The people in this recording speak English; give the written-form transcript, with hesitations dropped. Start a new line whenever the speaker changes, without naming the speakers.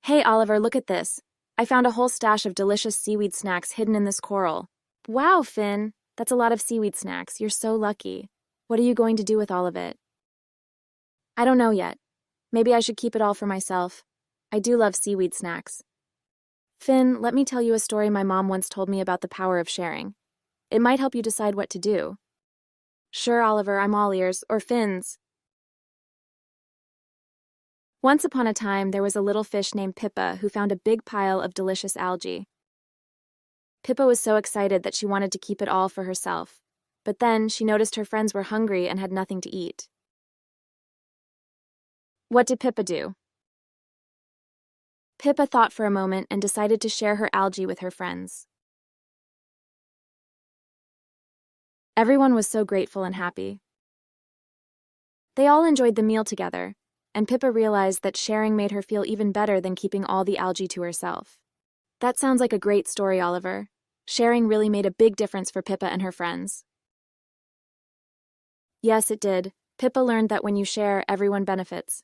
Hey Oliver, look at this. I found a whole stash of delicious seaweed snacks hidden in this coral. Wow, Finn, that's a lot of seaweed snacks. You're so lucky. What are you going to do with all of it? I don't know yet. Maybe I should keep it all for myself. I do love seaweed snacks. Finn, let me tell you a story my mom once told me about the power of sharing. It might help you decide what to do. Sure, Oliver, I'm all ears, or Finn's. Once upon a time, there was a little fish named Pippa who found a big pile of delicious algae. Pippa was so excited that she wanted to keep it all for herself. But then she noticed her friends were hungry and had nothing to eat. What did Pippa do? Pippa thought for a moment and decided to share her algae with her friends. Everyone was so grateful and happy. They all enjoyed the meal together, and Pippa realized that sharing made her feel even better than keeping all the algae to herself. That sounds like a great story, Oliver. Sharing really made a big difference for Pippa and her friends. Yes, it did. Pippa learned that when you share, everyone benefits.